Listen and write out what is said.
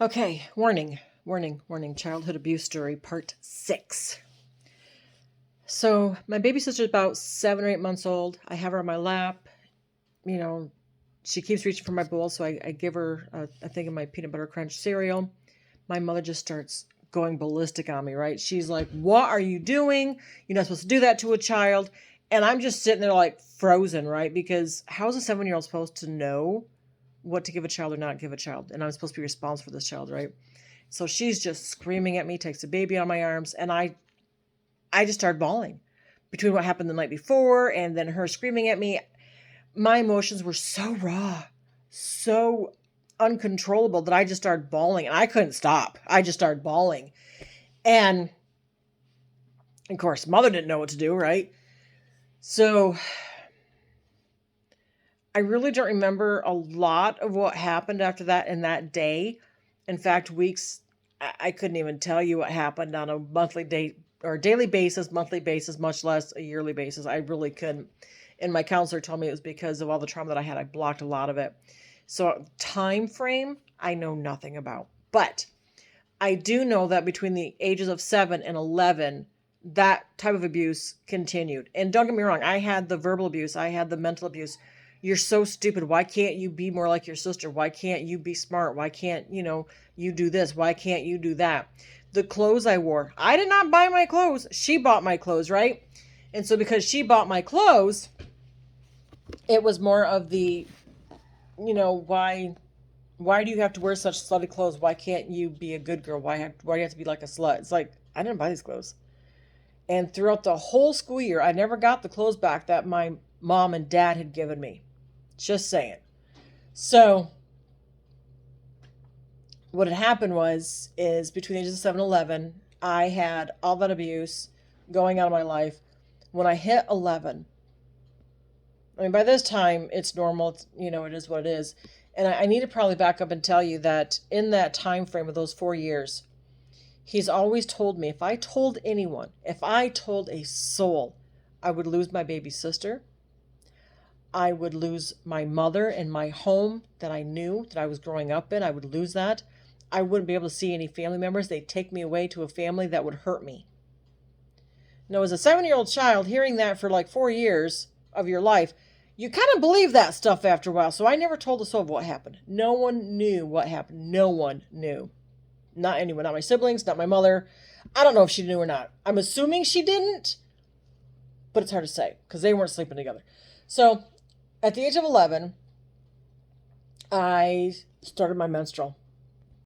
Okay, warning, childhood abuse story, part 6. So, my baby sister's about 7 or 8 months old. I have her on my lap. You know, she keeps reaching for my bowl, so I give her a thing of my peanut butter crunch cereal. My mother just starts going ballistic on me, right? She's like, "What are you doing? You're not supposed to do that to a child." And I'm just sitting there like frozen, right? Because how's a 7-year-old supposed to know what to give a child or not give a child? And I'm supposed to be responsible for this child, right? So she's just screaming at me, takes the baby on my arms, and I just started bawling. Between what happened the night before and then her screaming at me, my emotions were so raw, so uncontrollable that I just started bawling and I couldn't stop. I just started bawling. And of course, mother didn't know what to do, right? So I really don't remember a lot of what happened after that in that day. In fact, weeks, I couldn't even tell you what happened on a monthly day or daily basis, monthly basis, much less a yearly basis. I really couldn't. And my counselor told me it was because of all the trauma that I had. I blocked a lot of it. So time frame, I know nothing about. But I do know that between the ages of 7 and 11, that type of abuse continued. And don't get me wrong, I had the verbal abuse, I had the mental abuse. You're so stupid. Why can't you be more like your sister? Why can't you be smart? Why can't, you do this? Why can't you do that? The clothes I wore, I did not buy my clothes. She bought my clothes, right? And so because she bought my clothes, it was more of the, why do you have to wear such slutty clothes? Why can't you be a good girl? Why do you have to be like a slut? It's like, I didn't buy these clothes. And throughout the whole school year, I never got the clothes back that my mom and dad had given me. Just saying. So what had happened is between the ages of 7 and 11, I had all that abuse going on in my life. When I hit 11, I mean, by this time, it's normal. It is what it is. And I need to probably back up and tell you that in that time frame of those 4 years, he's always told me, if I told anyone, if I told a soul, I would lose my baby sister. I would lose my mother and my home that I knew that I was growing up in. I would lose that. I wouldn't be able to see any family members. They'd take me away to a family that would hurt me. Now, as a 7-year-old child, hearing that for like 4 years of your life, you kind of believe that stuff after a while. So I never told a soul what happened. No one knew what happened. No one knew. Not anyone. Not my siblings, not my mother. I don't know if she knew or not. I'm assuming she didn't, but it's hard to say because they weren't sleeping together. So at the age of 11, I started my menstrual.